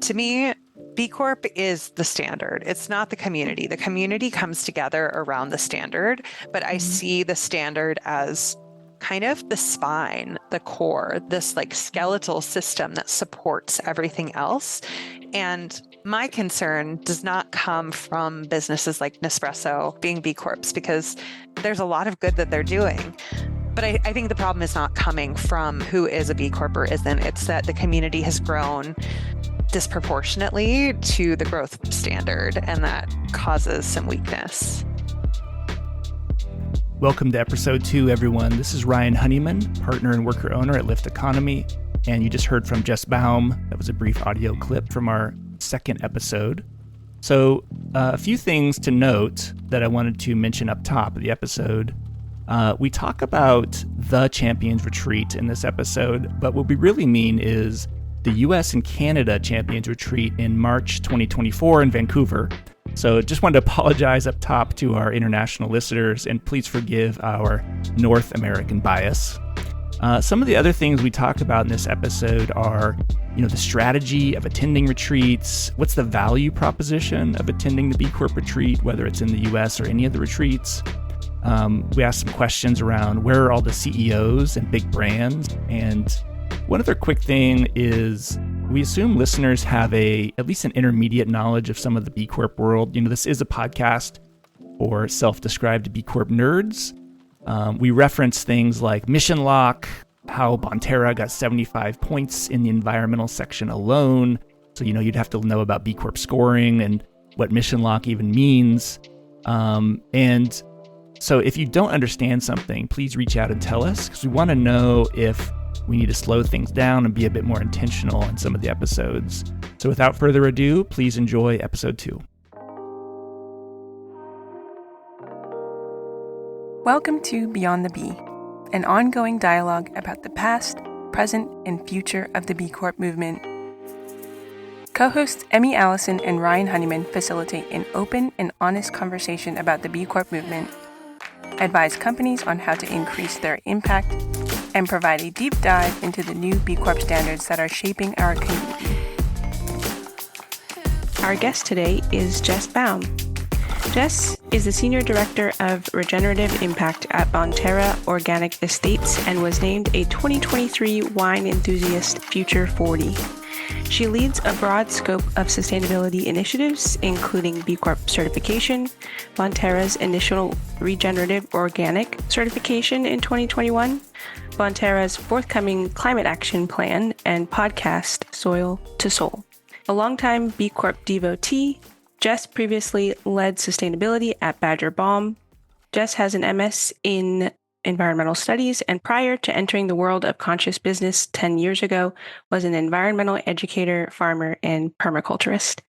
To me, B Corp is the standard. It's not the community. The community comes together around the standard, but I see the standard as kind of the spine, the core, this like skeletal system that supports everything else. And my concern does not come from businesses like Nespresso being B Corps, because there's a lot of good that they're doing. But I think the problem is not coming from who is a B Corp or isn't. It's that the community has grown disproportionately to the growth standard, and that causes some weakness. Welcome to episode 2, everyone. This is Ryan Honeyman, partner and worker owner at Lift Economy. And you just heard from Jess Baum. That was a brief audio clip from our second episode. So a few things to note that I wanted to mention up top of the episode. We talk about the Champions Retreat in this episode, but what we really mean is the US and Canada Champions Retreat in March 2024 in Vancouver. So just wanted to apologize up top to our international listeners, and please forgive our North American bias. Some of the other things we talk about in this episode are, the strategy of attending retreats. What's the value proposition of attending the B Corp retreat, whether it's in the US or any of the retreats? We asked some questions around where are all the CEOs and big brands. And one other quick thing is we assume listeners have at least an intermediate knowledge of some of the B Corp world. This is a podcast for self-described B Corp nerds. We reference things like Mission Lock, how Bonterra got 75 points in the environmental section alone. So, you'd have to know about B Corp scoring and what Mission Lock even means. And so if you don't understand something, please reach out and tell us, because we want to know if we need to slow things down and be a bit more intentional in some of the episodes. So without further ado, please enjoy episode 2. Welcome to Beyond the Bee, an ongoing dialogue about the past, present, and future of the B Corp movement. Co-hosts Emmy Allison and Ryan Honeyman facilitate an open and honest conversation about the B Corp movement, advise companies on how to increase their impact, and provide a deep dive into the new B Corp standards that are shaping our community. Our guest today is Jess Baum. Jess is the Senior Director of Regenerative Impact at Bonterra Organic Estates and was named a 2023 Wine Enthusiast Future 40. She leads a broad scope of sustainability initiatives, including B Corp certification, Bonterra's initial Regenerative Organic certification in 2021, Bonterra's forthcoming Climate Action Plan, and podcast Soil to Soul. A longtime B Corp devotee, Jess previously led sustainability at Badger Balm. Jess has an MS in environmental studies, and prior to entering the world of conscious business 10 years ago, was an environmental educator, farmer, and permaculturist.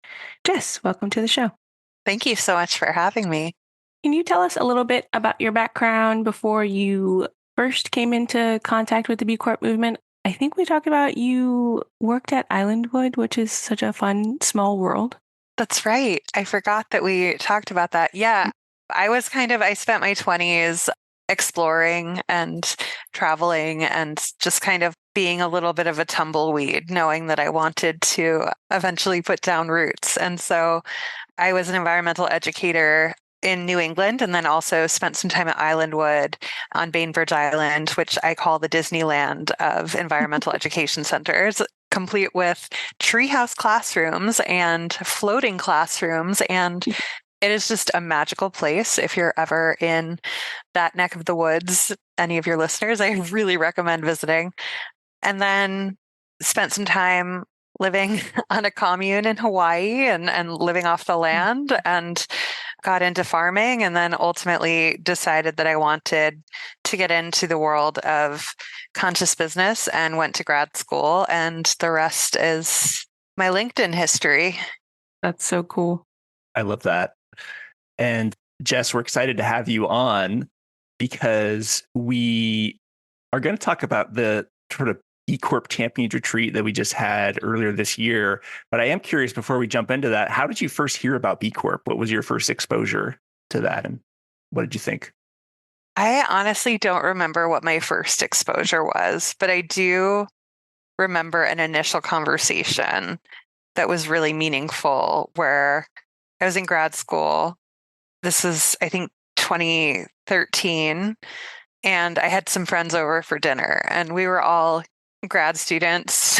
Jess, welcome to the show. Thank you so much for having me. Can you tell us a little bit about your background before you first came into contact with the B Corp movement? I think we talked about you worked at Islandwood, which is such a fun, small world. That's right. I forgot that we talked about that. Yeah, I spent my 20s exploring and traveling and just kind of being a little bit of a tumbleweed, knowing that I wanted to eventually put down roots. And so I was an environmental educator in New England, and then also spent some time at Islandwood on Bainbridge Island, which I call the Disneyland of environmental education centers, complete with treehouse classrooms and floating classrooms. And it is just a magical place. If you're ever in that neck of the woods, any of your listeners, I really recommend visiting. And then spent some time living on a commune in Hawaii and living off the land, and got into farming, and then ultimately decided that I wanted to get into the world of conscious business and went to grad school, and the rest is my LinkedIn history. That's so cool. I love that. And Jess, we're excited to have you on because we are going to talk about the sort of B Corp Champions Retreat that we just had earlier this year. But I am curious, before we jump into that, how did you first hear about B Corp? What was your first exposure to that? And what did you think? I honestly don't remember what my first exposure was, but I do remember an initial conversation that was really meaningful where I was in grad school. This is, I think, 2013. And I had some friends over for dinner, and we were all grad students,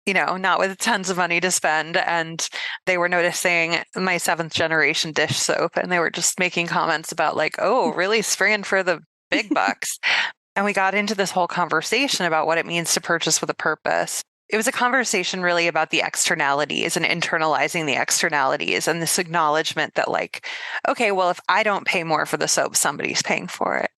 not with tons of money to spend. And they were noticing my seventh generation dish soap, and they were just making comments about, like, oh, really spraying for the big bucks. And we got into this whole conversation about what it means to purchase with a purpose. It was a conversation really about the externalities and internalizing the externalities and this acknowledgement that, like, okay, well, if I don't pay more for the soap, somebody's paying for it.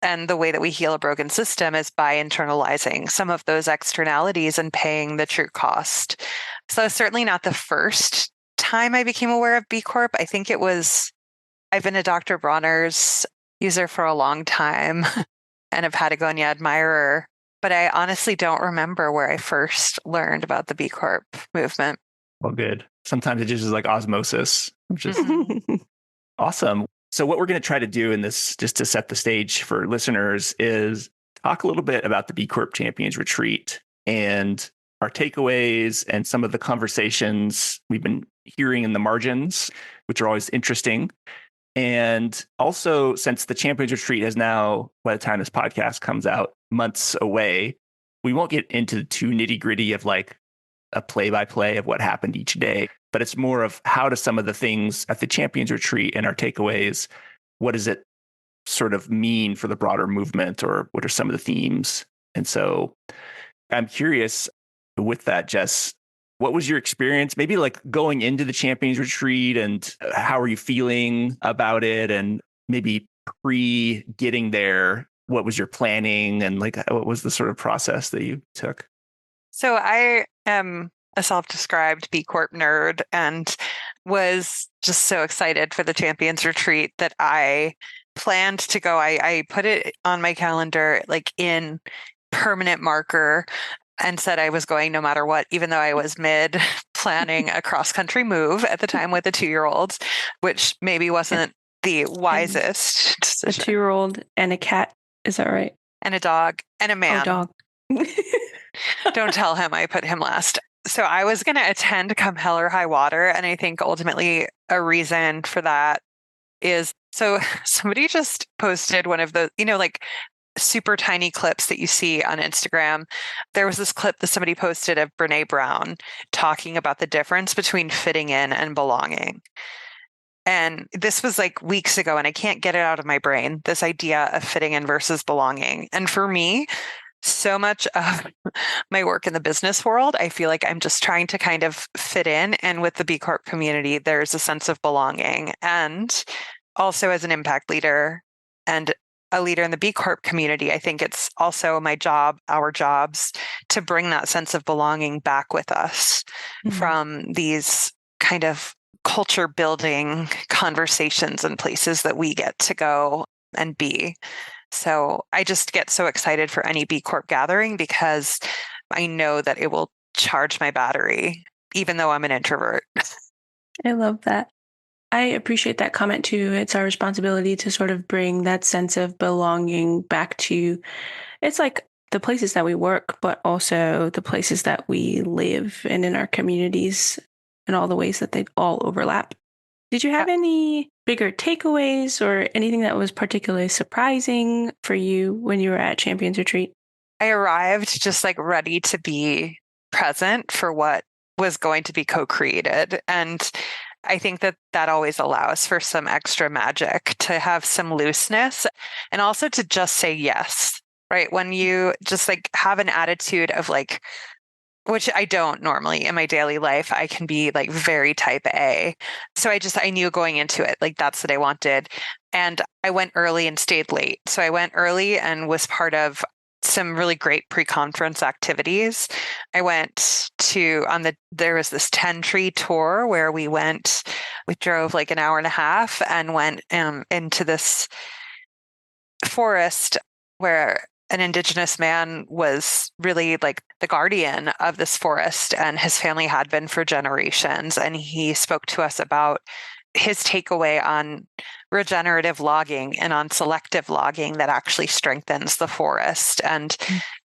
And the way that we heal a broken system is by internalizing some of those externalities and paying the true cost. So certainly not the first time I became aware of B Corp. I think I've been a Dr. Bronner's user for a long time and a Patagonia admirer, but I honestly don't remember where I first learned about the B Corp movement. Well, good. Sometimes it just is like osmosis, which is awesome. So what we're going to try to do in this, just to set the stage for listeners, is talk a little bit about the B Corp Champions Retreat and our takeaways and some of the conversations we've been hearing in the margins, which are always interesting. And also, since the Champions Retreat is now, by the time this podcast comes out, months away, we won't get into the too nitty gritty of like a play-by-play of what happened each day, but it's more of how do some of the things at the Champions Retreat and our takeaways, what does it sort of mean for the broader movement, or what are some of the themes? And so I'm curious with that, Jess, what was your experience, maybe like going into the Champions Retreat, and how are you feeling about it? And maybe pre getting there, what was your planning, and like what was the sort of process that you took? So I am a self-described B Corp nerd and was just so excited for the Champions Retreat that I planned to go. I put it on my calendar, like in permanent marker, and said I was going no matter what, even though I was mid planning a cross-country move at the time with a 2-year-old, which maybe wasn't the wisest decision. A 2-year-old and a cat, is that right? And a dog and a man. Oh, dog. Don't tell him I put him last. So I was going to attend come hell or high water. And I think ultimately a reason for that is, so somebody just posted one of the, like super tiny clips that you see on Instagram. There was this clip that somebody posted of Brene Brown talking about the difference between fitting in and belonging. And this was like weeks ago, and I can't get it out of my brain, this idea of fitting in versus belonging. And for me, so much of my work in the business world, I feel like I'm just trying to kind of fit in. And with the B Corp community, there's a sense of belonging. And also as an impact leader and a leader in the B Corp community, I think it's also my job, our jobs, to bring that sense of belonging back with us from these kind of culture building conversations and places that we get to go and be. So I just get so excited for any B Corp gathering because I know that it will charge my battery, even though I'm an introvert. I love that. I appreciate that comment too. It's our responsibility to sort of bring that sense of belonging back to, it's like the places that we work, but also the places that we live and in our communities and all the ways that they all overlap. Did you have any bigger takeaways or anything that was particularly surprising for you when you were at Champions Retreat? I arrived just like ready to be present for what was going to be co-created. And I think that that always allows for some extra magic, to have some looseness, and also to just say yes, right? When you just like have an attitude of like, which I don't normally in my daily life, I can be like very type A. So I knew going into it, like that's what I wanted. And I went early and stayed late. So I went early and was part of some really great pre-conference activities. I went there was this 10-tree tour where we drove like an hour and a half and went into this forest where an Indigenous man was really like the guardian of this forest, and his family had been for generations. And he spoke to us about his takeaway on regenerative logging and on selective logging that actually strengthens the forest. And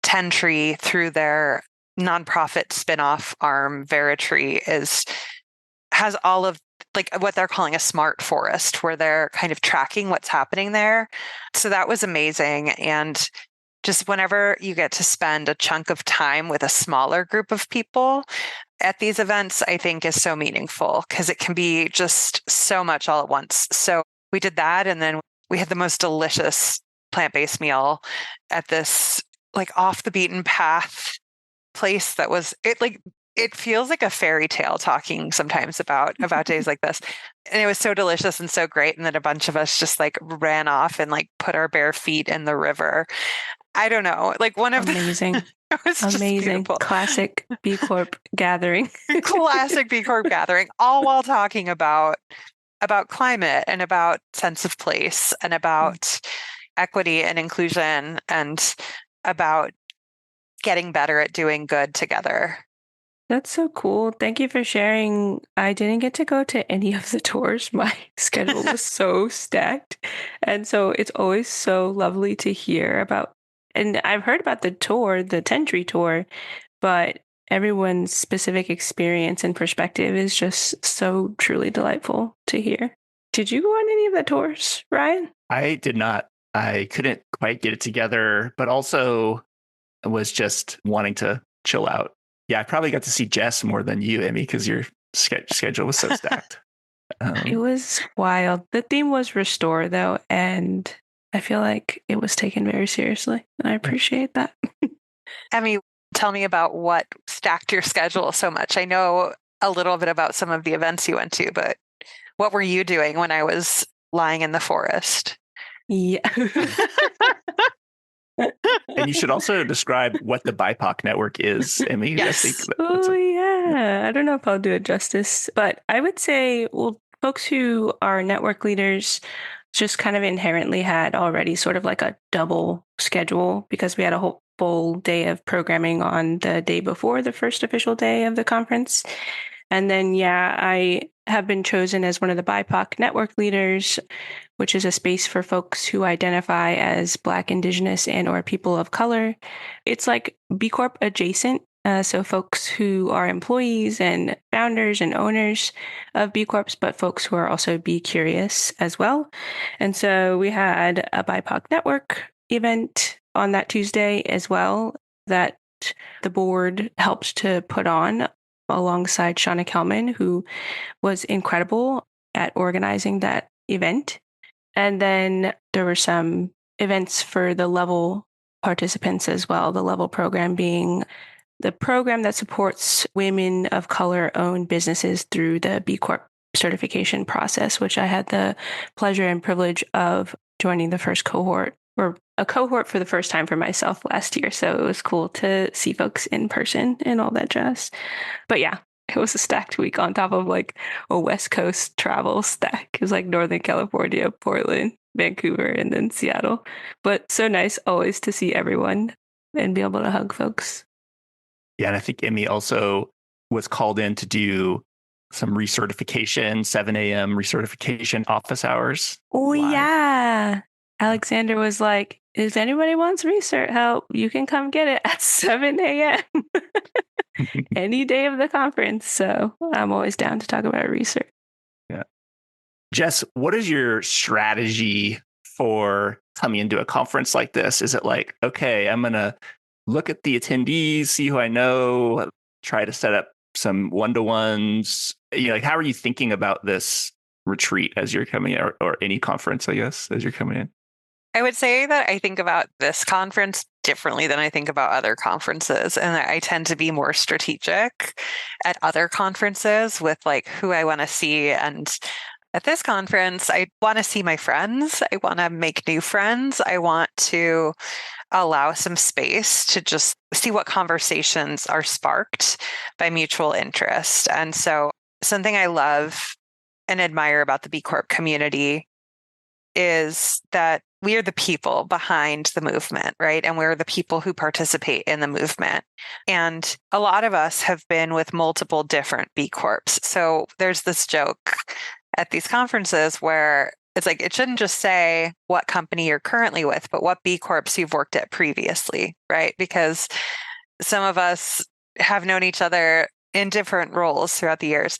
10-tree, through their nonprofit spinoff arm, Veritree, has all of like what they're calling a smart forest, where they're kind of tracking what's happening there. So that was amazing. And just whenever you get to spend a chunk of time with a smaller group of people at these events, I think is so meaningful because it can be just so much all at once. So we did that. And then we had the most delicious plant-based meal at this like off the beaten path place that was it feels like a fairy tale talking sometimes about days like this. And it was so delicious and so great. And then a bunch of us just like ran off and like put our bare feet in the river. I don't know, like one of Amazing. it was just Amazing. beautiful. Classic B Corp gathering. Classic B Corp gathering, all while talking about climate and about sense of place and about equity and inclusion and about getting better at doing good together. That's so cool. Thank you for sharing. I didn't get to go to any of the tours. My schedule was so stacked. And so it's always so lovely to hear about. And I've heard about the tour, the 10 tree tour, but everyone's specific experience and perspective is just so truly delightful to hear. Did you go on any of the tours, Ryan? I did not. I couldn't quite get it together, but also was just wanting to chill out. Yeah, I probably got to see Jess more than you, Emmy, because your schedule was so stacked. It was wild. The theme was restore, though, and I feel like it was taken very seriously. And I appreciate that. Emmy, tell me about what stacked your schedule so much. I know a little bit about some of the events you went to, but what were you doing when I was lying in the forest? Yeah. And you should also describe what the BIPOC network is, Emmy. Yes. I think I don't know if I'll do it justice, but I would say, well, folks who are network leaders just kind of inherently had already sort of like a double schedule because we had a whole full day of programming on the day before the first official day of the conference. And then, I have been chosen as one of the BIPOC network leaders, which is a space for folks who identify as Black, Indigenous, and or people of color. It's like B Corp adjacent. So folks who are employees and founders and owners of B Corps, but folks who are also Be Curious as well. And so we had a BIPOC network event on that Tuesday as well that the board helped to put on alongside Shauna Kelman, who was incredible at organizing that event. And then there were some events for the level participants as well, the level program being the program that supports women of color owned businesses through the B Corp certification process, which I had the pleasure and privilege of joining the first cohort, or a cohort for the first time for myself last year. So it was cool to see folks in person and all that jazz. But yeah, it was a stacked week on top of like a West Coast travel stack. It was like Northern California, Portland, Vancouver, and then Seattle. But so nice always to see everyone and be able to hug folks. Yeah, and I think Emmy also was called in to do some recertification, 7 a.m. recertification office hours. Oh, live. yeah. Alexander was like, if anybody wants research help, you can come get it at 7 a.m. any day of the conference. So I'm always down to talk about research. Yeah. Jess, what is your strategy for coming into a conference like this? Is it like, okay, I'm going to look at the attendees, see who I know, try to set up some one-to-ones? Like, how are you thinking about this retreat as you're coming in, or any conference, I guess, as you're coming in? I would say that I think about this conference differently than I think about other conferences. And I tend to be more strategic at other conferences with like who I want to see. And at this conference, I want to see my friends. I want to make new friends. I want to allow some space to just see what conversations are sparked by mutual interest. And so something I love and admire about the B Corp community is that we are the people behind the movement, right? And we're the people who participate in the movement. And a lot of us have been with multiple different B Corps. So there's this joke at these conferences where it's like, it shouldn't just say what company you're currently with, but what B Corps you've worked at previously, right? Because some of us have known each other in different roles throughout the years.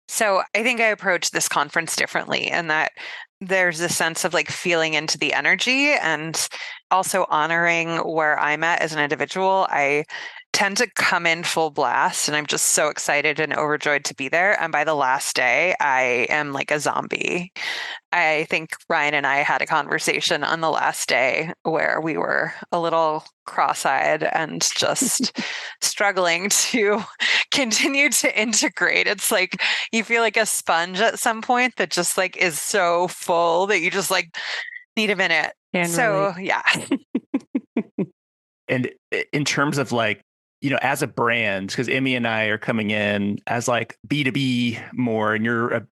So I think I approached this conference differently, and that there's a sense of like feeling into the energy and also honoring where I'm at as an individual. I tend to come in full blast, and I'm just so excited and overjoyed to be there. And by the last day, I am like a zombie. I think Ryan and I had a conversation on the last day where we were a little cross-eyed and just struggling to continue to integrate. It's like you feel like a sponge at some point that just like is so full that you just like need a minute. So yeah. And in terms of like, as a brand, because Emmy and I are coming in as like B2B more, and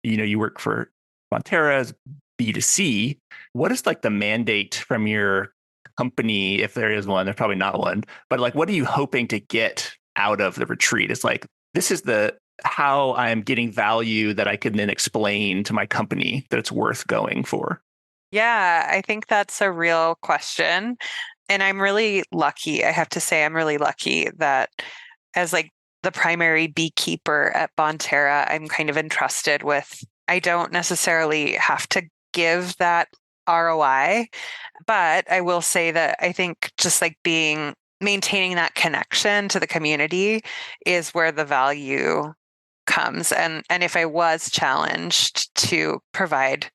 you work for Bonterra as B2C. What is like the mandate from your company, if there is one? There's probably not one, but like, what are you hoping to get out of the retreat? It's like, this is how I'm getting value that I can then explain to my company that it's worth going for. Yeah, I think that's a real question. And I'm really lucky. I have to say, I'm really lucky that as like the primary beekeeper at Bonterra, I'm kind of entrusted with, I don't necessarily have to give that ROI, but I will say that I think just like maintaining that connection to the community is where the value comes. And if I was challenged to provide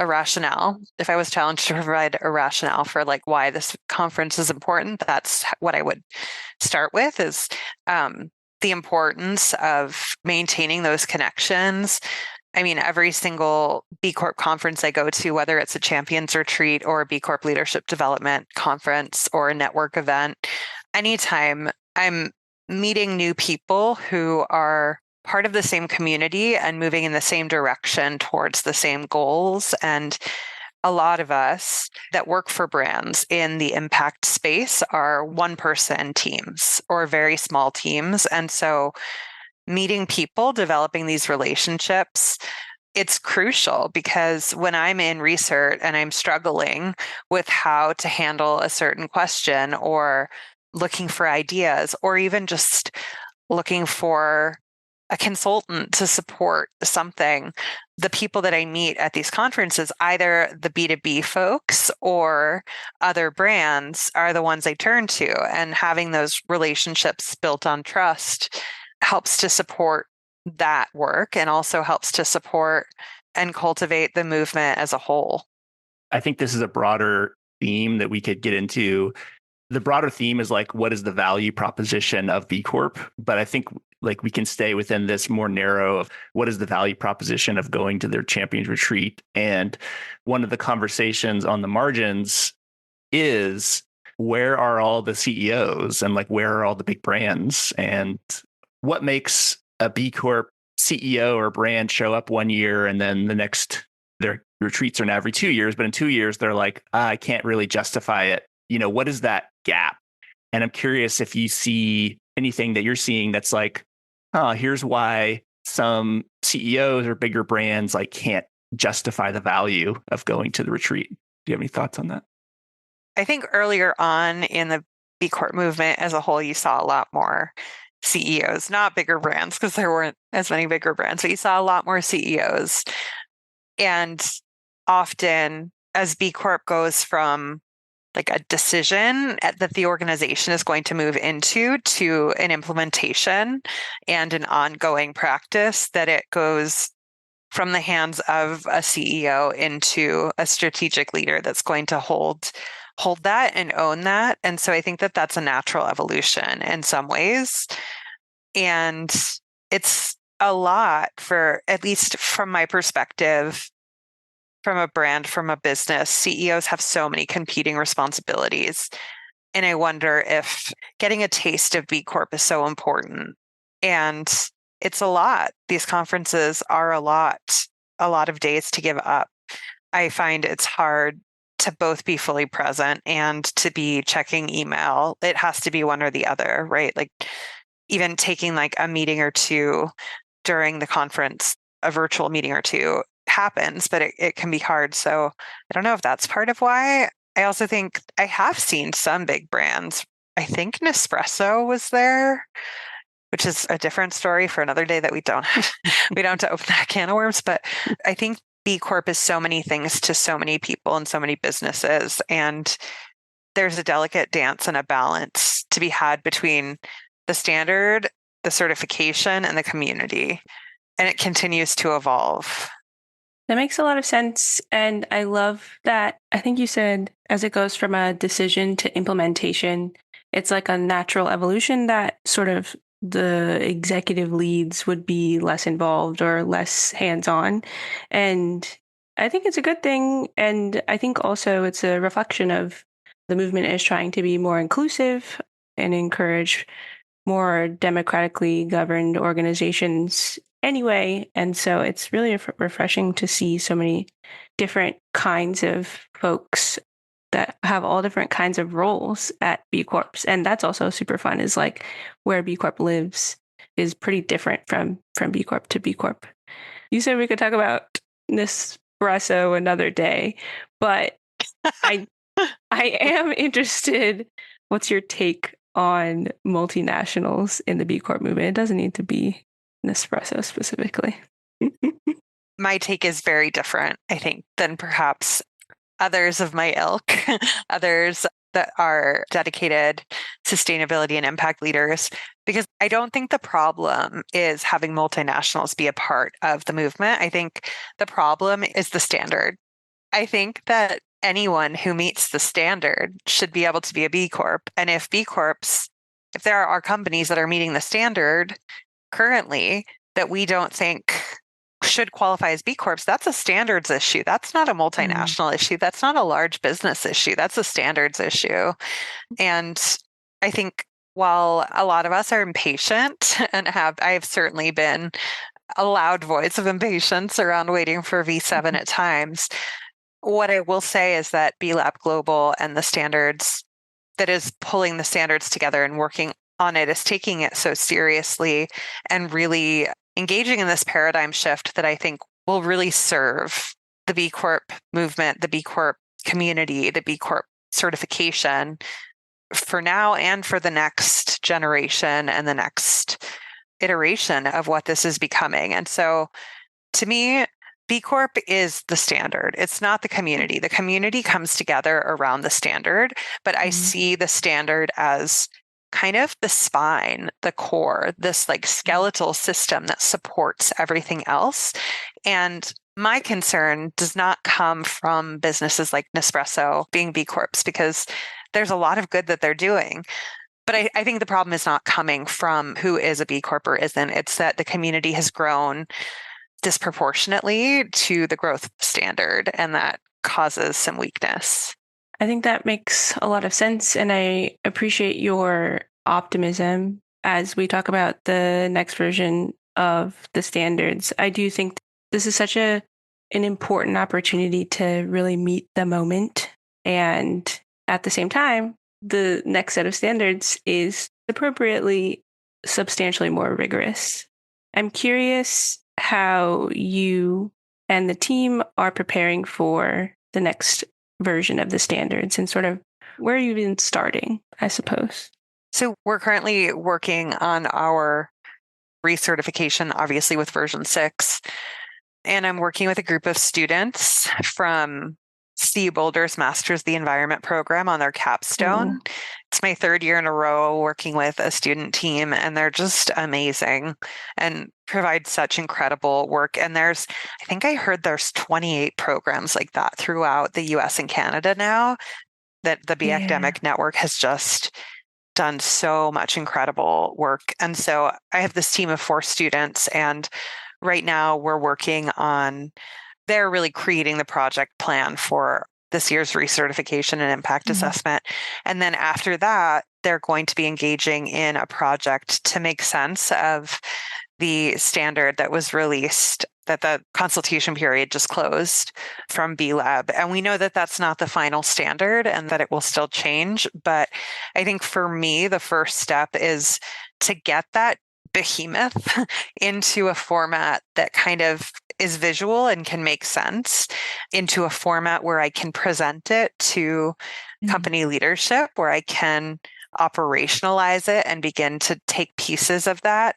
a rationale, if I was challenged to provide a rationale for like why this conference is important, that's what I would start with is the importance of maintaining those connections. I mean, every single B Corp conference I go to, whether it's a Champions Retreat or a B Corp Leadership Development Conference or a network event, anytime I'm meeting new people who are part of the same community and moving in the same direction towards the same goals. And a lot of us that work for brands in the impact space are one-person teams or very small teams. And so meeting people, developing these relationships, it's crucial because when I'm in research and I'm struggling with how to handle a certain question or looking for ideas or even just looking for a consultant to support something, the people that I meet at these conferences, either the B2B folks or other brands, are the ones I turn to. And having those relationships built on trust helps to support that work and also helps to support and cultivate the movement as a whole. I think this is a broader theme that we could get into. The broader theme is like, what is the value proposition of B Corp? But I think like we can stay within this more narrow of what is the value proposition of going to their Champions Retreat. And one of the conversations on the margins is, where are all the CEOs and like, where are all the big brands, and what makes a B Corp CEO or brand show up one year and then their retreats are now every 2 years, but in 2 years, they're like, I can't really justify it. What is that gap? And I'm curious if you see anything that you're seeing that's like, here's why some CEOs or bigger brands like can't justify the value of going to the retreat. Do you have any thoughts on that? I think earlier on in the B Corp movement as a whole, you saw a lot more CEOs, not bigger brands, because there weren't as many bigger brands, but you saw a lot more CEOs. And often as B Corp goes from like a decision that the organization is going to move into to an implementation and an ongoing practice, that it goes from the hands of a CEO into a strategic leader that's going to hold that and own that. And so I think that that's a natural evolution in some ways. And it's a lot for, at least from my perspective, from a brand, from a business, CEOs have so many competing responsibilities. And I wonder if getting a taste of B Corp is so important. And it's a lot. These conferences are a lot of days to give up. I find it's hard to both be fully present and to be checking email. It has to be one or the other, right? Like even taking like a meeting or two during the conference, a virtual meeting or two happens, but it can be hard. So I don't know if that's part of why. I also think I have seen some big brands. I think Nespresso was there. which is a different story for another day that we don't have to open that can of worms. But I think B Corp is so many things to so many people and so many businesses. And there's a delicate dance and a balance to be had between the standard, the certification, and the community. And it continues to evolve. That makes a lot of sense. And I love that. I think you said as it goes from a decision to implementation, it's like a natural evolution that sort of the executive leads would be less involved or less hands-on. And I think it's a good thing. And I think also it's a reflection of the movement is trying to be more inclusive and encourage more democratically governed organizations anyway. And so it's really refreshing to see so many different kinds of folks that have all different kinds of roles at B Corps. And that's also super fun, is like where B Corp lives is pretty different from B Corp to B Corp. You said we could talk about Nespresso another day, but I am interested. What's your take on multinationals in the B Corp movement? It doesn't need to be Nespresso specifically. My take is very different, I think, than perhaps others of my ilk, others that are dedicated sustainability and impact leaders, because I don't think the problem is having multinationals be a part of the movement. I think the problem is the standard. I think that anyone who meets the standard should be able to be a B Corp. And if if there are companies that are meeting the standard currently that we don't think should qualify as B Corps, that's a standards issue. That's not a multinational issue. That's not a large business issue. That's a standards issue. And I think while a lot of us are impatient and I have certainly been a loud voice of impatience around waiting for V7 at times, what I will say is that B Lab Global and the standards that is pulling the standards together and working on it is taking it so seriously and really engaging in this paradigm shift that I think will really serve the B Corp movement, the B Corp community, the B Corp certification for now and for the next generation and the next iteration of what this is becoming. And so to me, B Corp is the standard. It's not the community. The community comes together around the standard, but I see the standard as kind of the spine, the core, this like skeletal system that supports everything else. And my concern does not come from businesses like Nespresso being B Corps, because there's a lot of good that they're doing. But I think the problem is not coming from who is a B Corp or isn't. It's that the community has grown disproportionately to the growth standard, and that causes some weakness. I think that makes a lot of sense, and I appreciate your optimism as we talk about the next version of the standards. I do think this is such an important opportunity to really meet the moment, and at the same time, the next set of standards is appropriately substantially more rigorous. I'm curious how you and the team are preparing for the next version of the standards and sort of where you've been starting, I suppose. So we're currently working on our recertification, obviously with version 6. And I'm working with a group of students from CU Boulder's Masters of the Environment program on their capstone. It's my 3rd year in a row working with a student team, and they're just amazing and provide such incredible work. And I think I heard there's 28 programs like that throughout the US and Canada now, that the B Academic Network has just done so much incredible work. And so I have this team of 4 students, and right now they're really creating the project plan for this year's recertification and impact assessment. And then after that, they're going to be engaging in a project to make sense of the standard that was released, that the consultation period just closed from B Lab. And we know that that's not the final standard and that it will still change. But I think for me, the first step is to get that behemoth into a format that kind of is visual and can make sense, into a format where I can present it to company leadership, where I can operationalize it and begin to take pieces of that,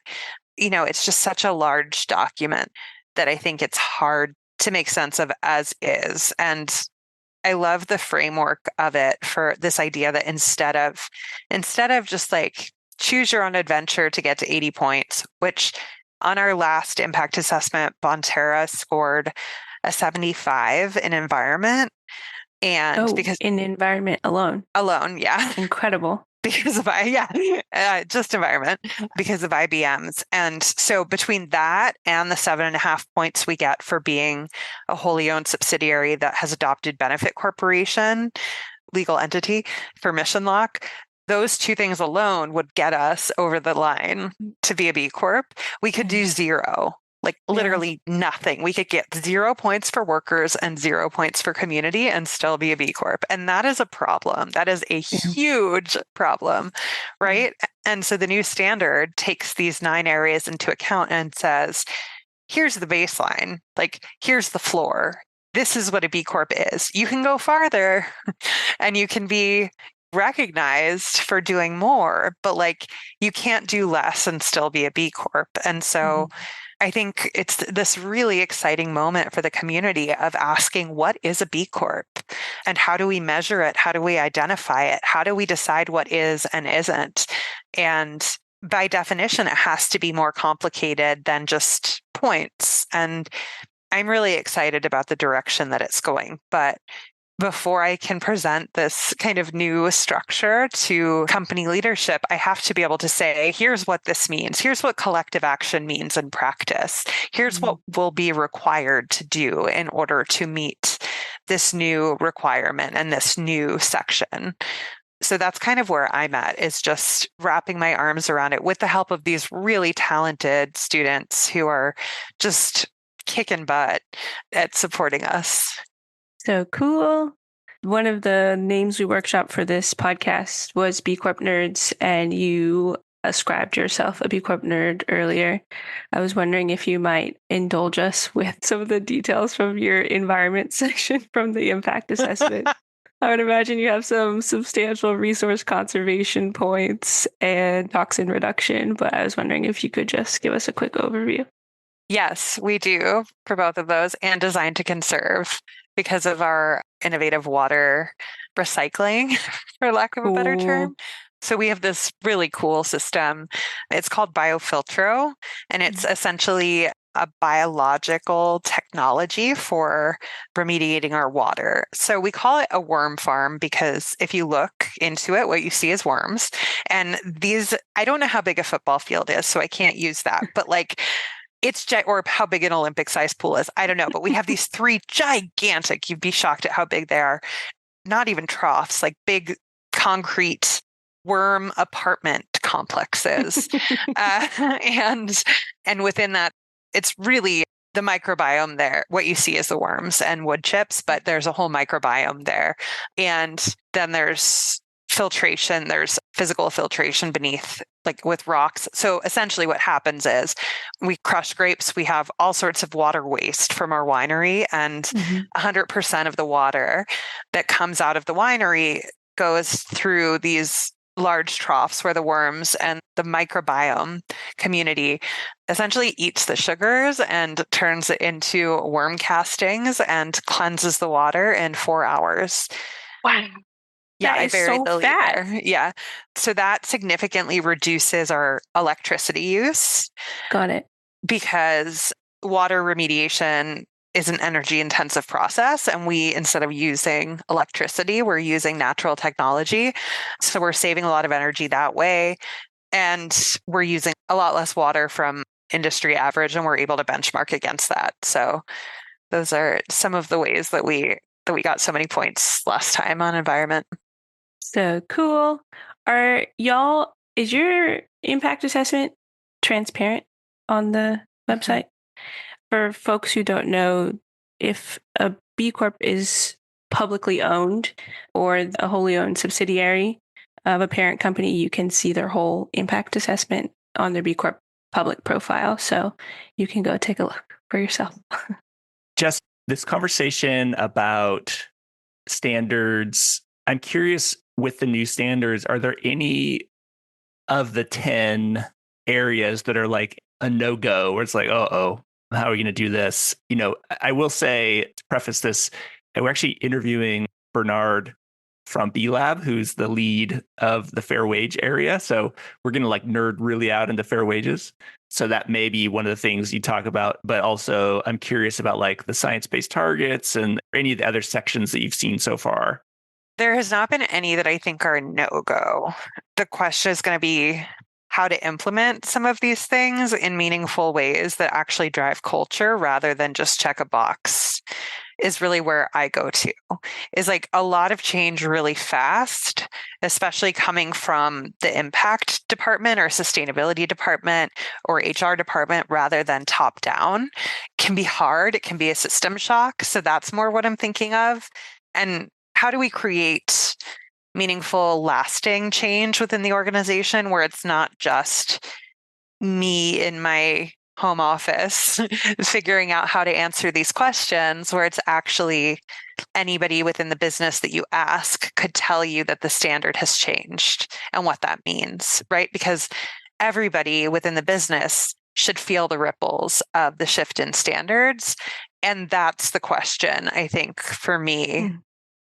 it's just such a large document that I think it's hard to make sense of as is. And I love the framework of it for this idea that instead of just like choose your own adventure to get to 80 points, which on our last impact assessment, Bonterra scored a 75 in environment. And because in the environment alone. Yeah. Incredible. Because of just environment, because of IBMs. And so between that and the 7.5 points we get for being a wholly owned subsidiary that has adopted benefit corporation, legal entity for mission lock, those two things alone would get us over the line to be a B Corp. We could do 0. Like literally nothing. We could get 0 points for workers and 0 points for community and still be a B Corp. And that is a problem. That is a huge problem, right? And so the new standard takes these 9 areas into account and says, here's the baseline, like here's the floor. This is what a B Corp is. You can go farther and you can be recognized for doing more, but like you can't do less and still be a B Corp. And so I think it's this really exciting moment for the community of asking, what is a B Corp? And how do we measure it? How do we identify it? How do we decide what is and isn't? And by definition, it has to be more complicated than just points. And I'm really excited about the direction that it's going. But before I can present this kind of new structure to company leadership, I have to be able to say, here's what this means. Here's what collective action means in practice. Here's what will be required to do in order to meet this new requirement and this new section. So that's kind of where I'm at, is just wrapping my arms around it with the help of these really talented students who are just kicking butt at supporting us. So cool. One of the names we workshopped for this podcast was B Corp Nerds, and you ascribed yourself a B Corp nerd earlier. I was wondering if you might indulge us with some of the details from your environment section from the impact assessment. I would imagine you have some substantial resource conservation points and toxin reduction, but I was wondering if you could just give us a quick overview. Yes, we do for both of those, and design to conserve because of our innovative water recycling, for lack of a better term. So we have this really cool system. It's called Biofiltro, and it's essentially a biological technology for remediating our water. So we call it a worm farm because if you look into it, what you see is worms. And these, I don't know how big a football field is, so I can't use that, but like, or how big an Olympic sized pool is. I don't know, but we have these 3 gigantic, you'd be shocked at how big they are, not even troughs, like big concrete worm apartment complexes. And within that, it's really the microbiome there. What you see is the worms and wood chips, but there's a whole microbiome there. And then there's filtration, there's physical filtration beneath, like with rocks. So essentially what happens is we crush grapes, we have all sorts of water waste from our winery, and 100% of the water that comes out of the winery goes through these large troughs where the worms and the microbiome community essentially eats the sugars and turns it into worm castings and cleanses the water in 4 hours. Wow. Yeah, I buried the lead there. Yeah. So that significantly reduces our electricity use. Got it. Because water remediation is an energy intensive process. And we, instead of using electricity, we're using natural technology. So we're saving a lot of energy that way. And we're using a lot less water from industry average, and we're able to benchmark against that. So those are some of the ways that we got so many points last time on environment. So cool. Is your impact assessment transparent on the website? For folks who don't know, if a B Corp is publicly owned or a wholly owned subsidiary of a parent company, you can see their whole impact assessment on their B Corp public profile. So you can go take a look for yourself. Just this conversation about standards, I'm curious with the new standards, are there any of the 10 areas that are like a no-go where it's like, how are we going to do this? I will say, to preface this, we're actually interviewing Bernard from B Lab, who's the lead of the fair wage area. So we're going to like nerd really out into fair wages. So that may be one of the things you talk about, but also I'm curious about like the science-based targets and any of the other sections that you've seen so far. There has not been any that I think are no-go. The question is going to be how to implement some of these things in meaningful ways that actually drive culture rather than just check a box is really where I go to. Is like a lot of change really fast, especially coming from the impact department or sustainability department or HR department rather than top down can be hard. It can be a system shock. So that's more what I'm thinking of. And how do we create meaningful, lasting change within the organization where it's not just me in my home office figuring out how to answer these questions, where it's actually anybody within the business that you ask could tell you that the standard has changed and what that means, right? Because everybody within the business should feel the ripples of the shift in standards. And that's the question, I think, for me,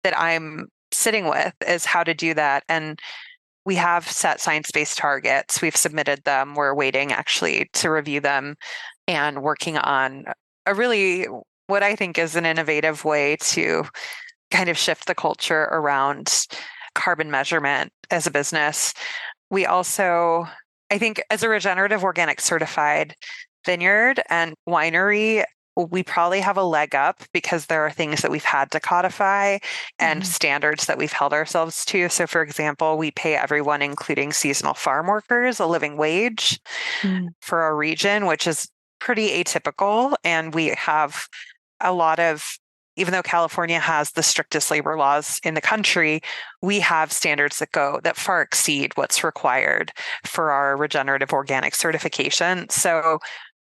that I'm sitting with is how to do that. And we have set science-based targets. We've submitted them. We're waiting actually to review them and working on a really, what I think is an innovative way to kind of shift the culture around carbon measurement as a business. We also, I think as a regenerative organic certified vineyard and winery, we probably have a leg up because there are things that we've had to codify and standards that we've held ourselves to. So, for example, we pay everyone, including seasonal farm workers, a living wage for our region, which is pretty atypical. And we have a lot of, even though California has the strictest labor laws in the country, we have standards that far exceed what's required for our regenerative organic certification. So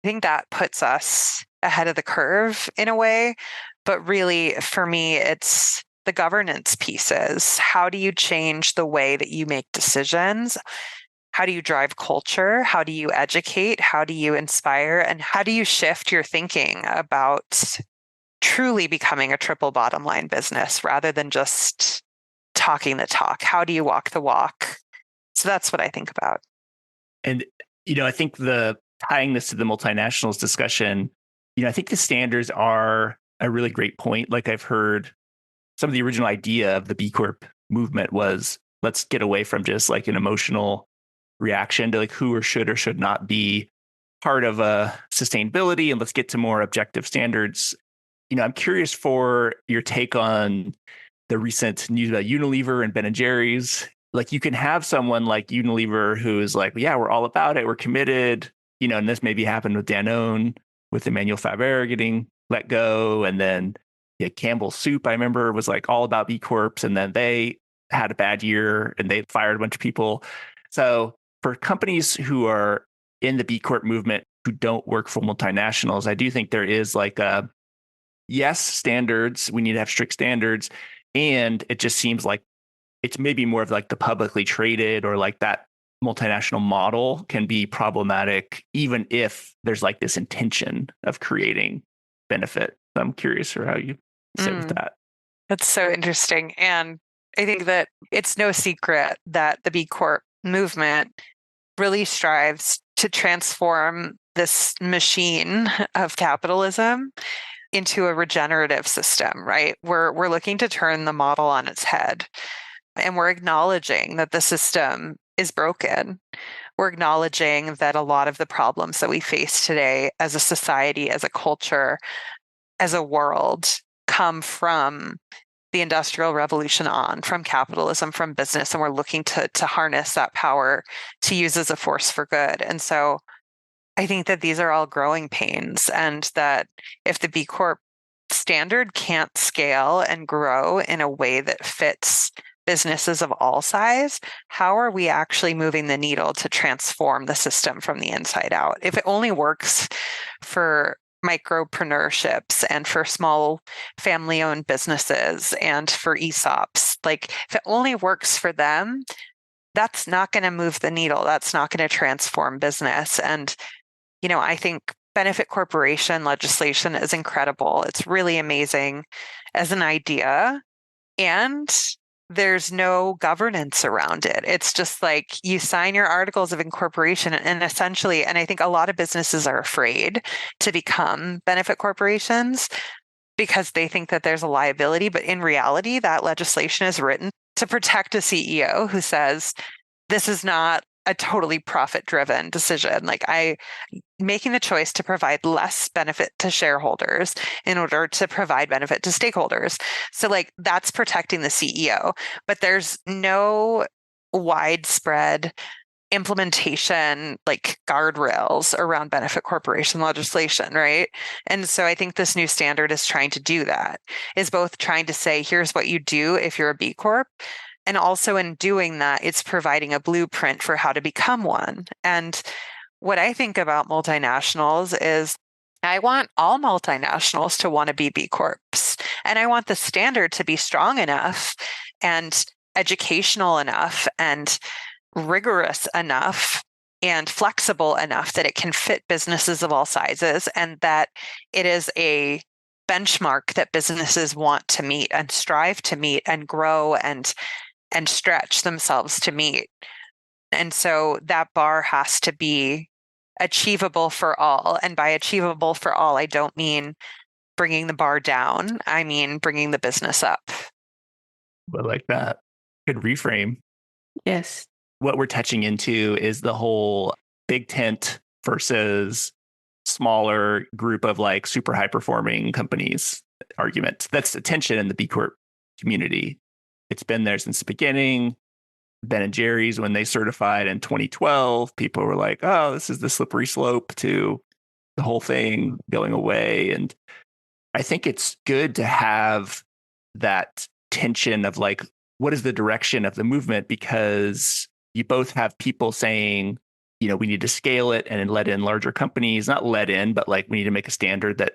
I think that puts us ahead of the curve in a way. But really, for me, it's the governance pieces. How do you change the way that you make decisions? How do you drive culture? How do you educate? How do you inspire? And how do you shift your thinking about truly becoming a triple bottom line business rather than just talking the talk? How do you walk the walk? So that's what I think about. And, I think tying this to the multinationals discussion, I think the standards are a really great point. Like I've heard some of the original idea of the B Corp movement was let's get away from just like an emotional reaction to like who or should not be part of sustainability, and let's get to more objective standards. I'm curious for your take on the recent news about Unilever and Ben & Jerry's. Like you can have someone like Unilever who is like, yeah, we're all about it. We're committed, and this maybe happened with Danone, with Emmanuel Faber getting let go. And then Campbell's Soup, I remember, was like all about B Corps. And then they had a bad year and they fired a bunch of people. So for companies who are in the B Corp movement who don't work for multinationals, I do think there is like standards. We need to have strict standards. And it just seems like it's maybe more of like the publicly traded or like that multinational model can be problematic, even if there's like this intention of creating benefit. So I'm curious for how you sit with that. That's so interesting. And I think that it's no secret that the B Corp movement really strives to transform this machine of capitalism into a regenerative system, right? We're looking to turn the model on its head. And we're acknowledging that the system is broken. We're acknowledging that a lot of the problems that we face today as a society, as a culture, as a world come from the Industrial Revolution from capitalism, from business, and we're looking to harness that power to use as a force for good. And so I think that these are all growing pains, and that if the B Corp standard can't scale and grow in a way that fits businesses of all size, how are we actually moving the needle to transform the system from the inside out? If it only works for micropreneurships and for small family-owned businesses and for ESOPs, Like if it only works for them, that's not going to move the needle. That's not going to transform business. And, I think benefit corporation legislation is incredible. It's really amazing as an idea. And there's no governance around it. It's just like you sign your articles of incorporation and essentially, and I think a lot of businesses are afraid to become benefit corporations because they think that there's a liability. But in reality, that legislation is written to protect a CEO who says, this is not a totally profit-driven decision. Like making the choice to provide less benefit to shareholders in order to provide benefit to stakeholders. So like that's protecting the CEO, but there's no widespread implementation, like guardrails around benefit corporation legislation, right? And so I think this new standard is trying to do that, is both trying to say, here's what you do if you're a B Corp, and also in doing that, it's providing a blueprint for how to become one. And what I think about multinationals is I want all multinationals to want to be B Corps. And I want the standard to be strong enough and educational enough and rigorous enough and flexible enough that it can fit businesses of all sizes and that it is a benchmark that businesses want to meet and strive to meet and grow and stretch themselves to meet. And so that bar has to be achievable for all. And by achievable for all, I don't mean bringing the bar down. I mean bringing the business up. I like that. Good reframe. Yes. What we're touching into is the whole big tent versus smaller group of like super high performing companies argument. That's the tension in the B Corp community. It's been there since the beginning. Ben and Jerry's, when they certified in 2012, people were like, oh, this is the slippery slope to the whole thing going away. And I think it's good to have that tension of like, what is the direction of the movement? Because you both have people saying, we need to scale it and let in larger companies, not let in, but like we need to make a standard that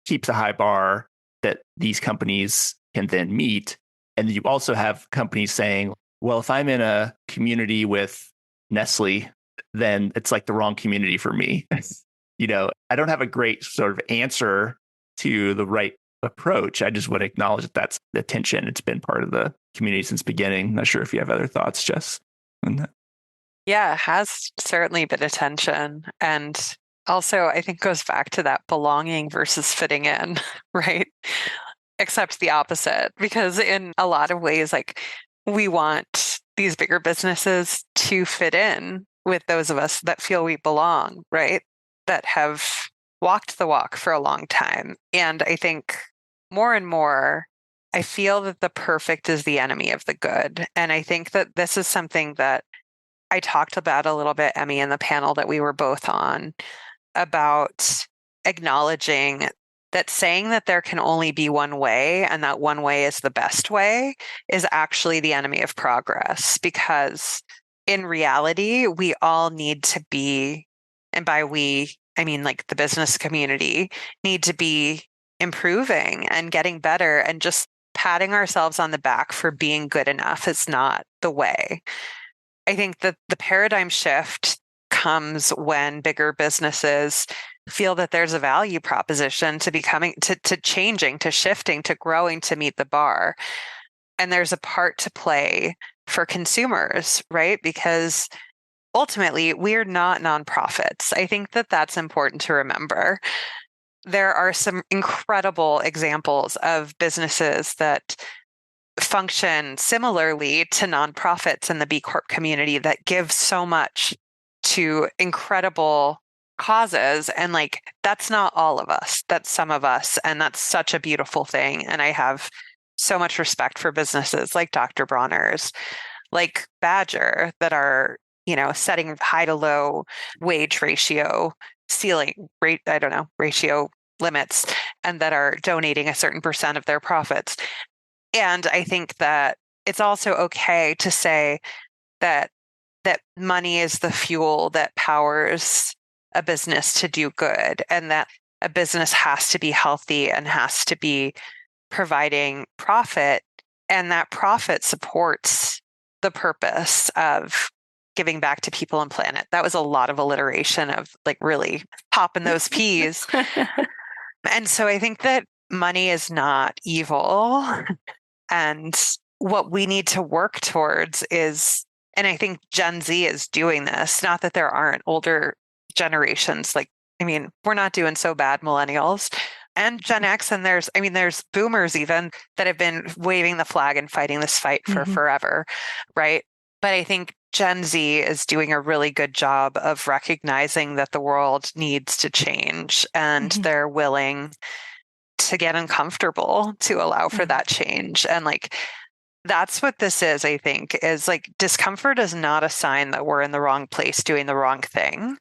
keeps a high bar that these companies can then meet. And you also have companies saying, well, if I'm in a community with Nestle, then it's like the wrong community for me. I don't have a great sort of answer to the right approach. I just want to acknowledge that that's the tension. It's been part of the community since beginning. Not sure if you have other thoughts, Jess, on that. Yeah, it has certainly been a tension. And also, I think goes back to that belonging versus fitting in, right? Except the opposite, because in a lot of ways, like we want these bigger businesses to fit in with those of us that feel we belong, right? That have walked the walk for a long time. And I think more and more, I feel that the perfect is the enemy of the good. And I think that this is something that I talked about a little bit, Emmy, in the panel that we were both on, about acknowledging that saying that there can only be one way and that one way is the best way is actually the enemy of progress. Because in reality, we all need to be, and by we, I mean like the business community, need to be improving and getting better, and just patting ourselves on the back for being good enough is not the way. I think that the paradigm shift comes when bigger businesses feel that there's a value proposition to becoming, to changing, to shifting, to growing, to meet the bar. And there's a part to play for consumers, right? Because ultimately, we're not nonprofits. I think that that's important to remember. There are some incredible examples of businesses that function similarly to nonprofits in the B Corp community that give so much to incredible causes. And like, that's not all of us, that's some of us. And that's such a beautiful thing. And I have so much respect for businesses like Dr. Bronner's, like Badger, that are, setting high to low wage ratio ceiling rate, I don't know, ratio limits, and that are donating a certain percent of their profits. And I think that it's also okay to say that money is the fuel that powers a business to do good, and that a business has to be healthy and has to be providing profit And that profit supports the purpose of giving back to people and planet. That was a lot of alliteration of like really popping those P's. And so I think that money is not evil. And what we need to work towards is, and I think Gen Z is doing this, not that there aren't older generations. Like, I mean, we're not doing so bad, millennials and Gen X. And there's boomers even that have been waving the flag and fighting this fight for forever. Right. But I think Gen Z is doing a really good job of recognizing that the world needs to change, and they're willing to get uncomfortable to allow for that change. And like, that's what this is, I think, is like discomfort is not a sign that we're in the wrong place doing the wrong thing.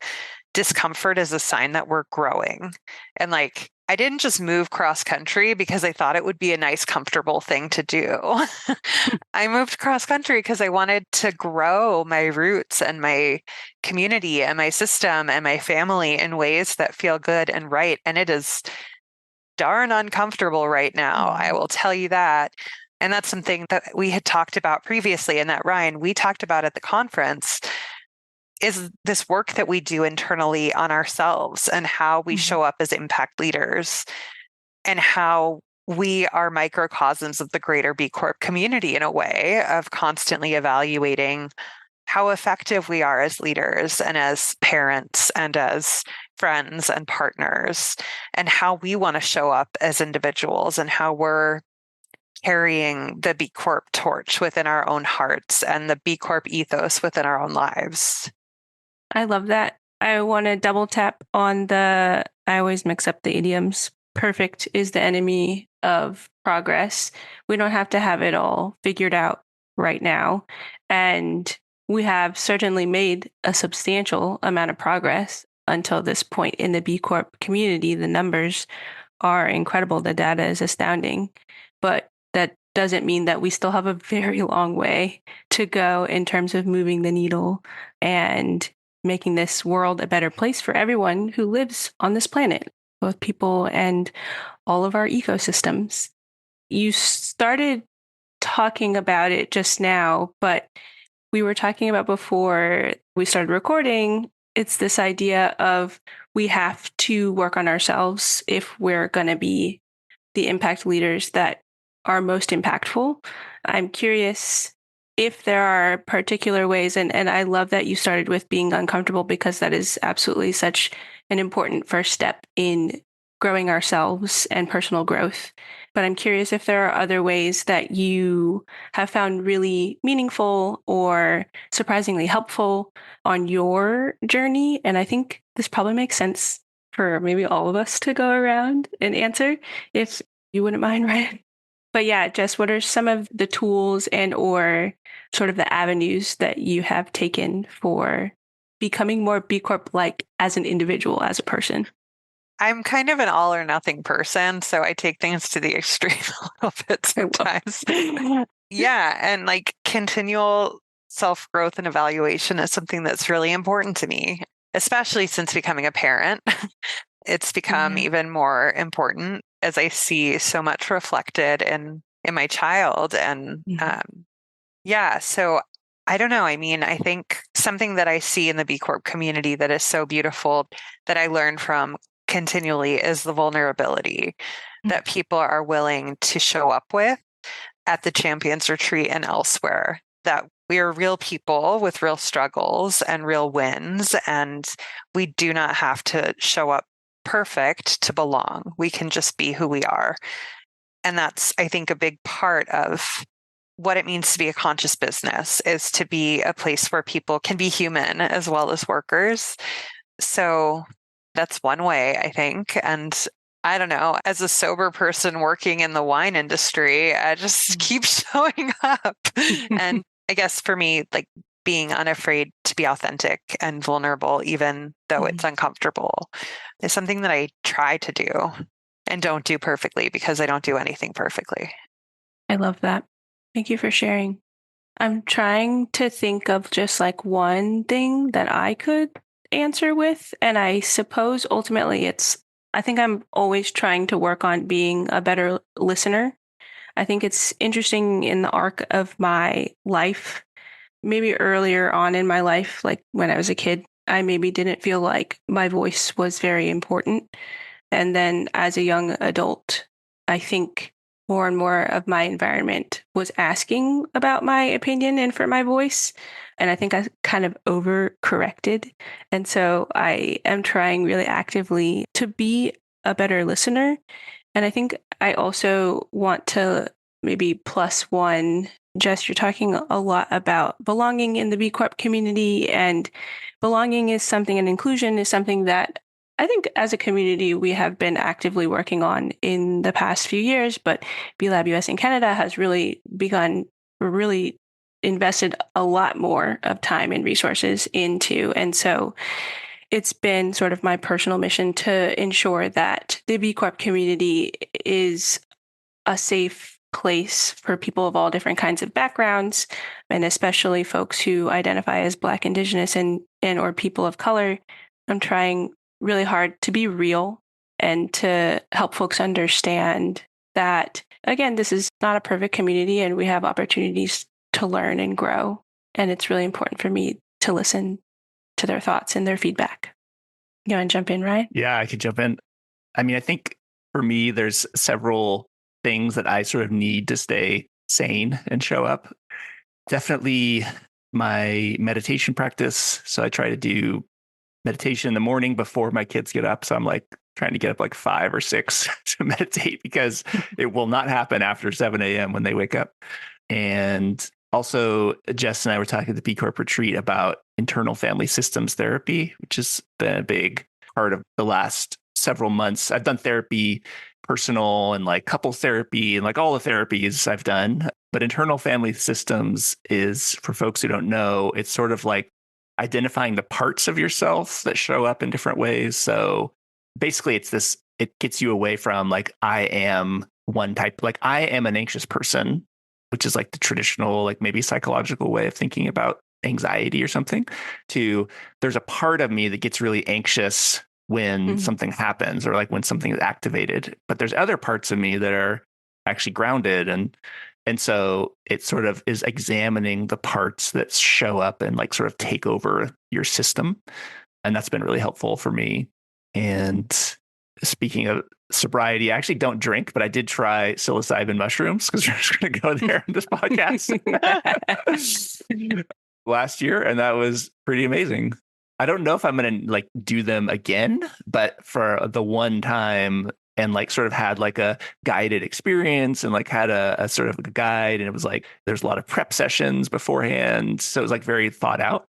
Discomfort is a sign that we're growing. And like, I didn't just move cross country because I thought it would be a nice, comfortable thing to do. I moved cross country because I wanted to grow my roots and my community and my system and my family in ways that feel good and right. And it is darn uncomfortable right now. I will tell you that. And that's something that we had talked about previously, and that Ryan, we talked about at the conference, is this work that we do internally on ourselves and how we show up as impact leaders, and how we are microcosms of the greater B Corp community in a way of constantly evaluating how effective we are as leaders and as parents and as friends and partners, and how we want to show up as individuals, and how we're carrying the B Corp torch within our own hearts and the B Corp ethos within our own lives. I love that. I want to double tap on I always mix up the idioms. Perfect is the enemy of progress. We don't have to have it all figured out right now. And we have certainly made a substantial amount of progress until this point in the B Corp community. The numbers are incredible. The data is astounding. But that doesn't mean that we still have a very long way to go in terms of moving the needle and making this world a better place for everyone who lives on this planet, both people and all of our ecosystems. You started talking about it just now, but we were talking about before we started recording, it's this idea of we have to work on ourselves if we're going to be the impact leaders that are most impactful. I'm curious if there are particular ways, and I love that you started with being uncomfortable, because that is absolutely such an important first step in growing ourselves and personal growth. But I'm curious if there are other ways that you have found really meaningful or surprisingly helpful on your journey. And I think this probably makes sense for maybe all of us to go around and answer, if you wouldn't mind, Ryan. But yeah, Jess, what are some of the tools and or sort of the avenues that you have taken for becoming more B Corp-like as an individual, as a person? I'm kind of an all or nothing person, so I take things to the extreme a little bit sometimes. Yeah, and like continual self-growth and evaluation is something that's really important to me, especially since becoming a parent. It's become even more important as I see so much reflected in my child. And yeah, so I don't know. I mean, I think something that I see in the B Corp community that is so beautiful that I learn from continually is the vulnerability that people are willing to show up with at the Champions Retreat and elsewhere, that we are real people with real struggles and real wins, and we do not have to show up perfect to belong. We can just be who we are. And that's, I think, a big part of what it means to be a conscious business, is to be a place where people can be human as well as workers. So that's one way, I think. And I don't know, as a sober person working in the wine industry, I just keep showing up. And I guess for me, like being unafraid to be authentic and vulnerable, even though it's uncomfortable, is something that I try to do and don't do perfectly, because I don't do anything perfectly. I love that. Thank you for sharing. I'm trying to think of just like one thing that I could answer with. And I suppose ultimately I think I'm always trying to work on being a better listener. I think it's interesting in the arc of my life, maybe earlier on in my life, like when I was a kid, I maybe didn't feel like my voice was very important. And then as a young adult, I think more and more of my environment was asking about my opinion and for my voice. And I think I kind of overcorrected. And so I am trying really actively to be a better listener. And I think I also want to maybe plus one. Jess, you're talking a lot about belonging in the B Corp community, and belonging is something, and inclusion is something that I think as a community we have been actively working on in the past few years, but B Lab US and Canada has really invested a lot more of time and resources into. And so it's been sort of my personal mission to ensure that the B Corp community is a safe place for people of all different kinds of backgrounds, and especially folks who identify as Black, Indigenous, and or people of color. I'm trying really hard to be real and to help folks understand that, again, this is not a perfect community and we have opportunities to learn and grow. And it's really important for me to listen to their thoughts and their feedback. You want to jump in, Ryan? Yeah, I could jump in. I mean, I think for me, there's several things that I sort of need to stay sane and show up. Definitely my meditation practice. So I try to do meditation in the morning before my kids get up. So I'm like trying to get up like 5 or 6 to meditate because it will not happen after 7 a.m. when they wake up. And also, Jess and I were talking at the B Corp retreat about internal family systems therapy, which has been a big part of the last several months. I've done therapy, personal and like couple therapy and like all the therapies I've done. But internal family systems is, for folks who don't know, it's sort of like identifying the parts of yourself that show up in different ways. So basically it gets you away from like, I am one type, like I am an anxious person, which is like the traditional, like maybe psychological way of thinking about anxiety or something, to there's a part of me that gets really anxious when something happens or like when something is activated. But there's other parts of me that are actually grounded. And so it sort of is examining the parts that show up and like sort of take over your system. And that's been really helpful for me. And speaking of sobriety, I actually don't drink, but I did try psilocybin mushrooms because we're just going to go there in this podcast last year. And that was pretty amazing. I don't know if I'm going to like do them again, but for the one time and like sort of had like a guided experience and like had a sort of a guide. And it was like, there's a lot of prep sessions beforehand. So it was like very thought out,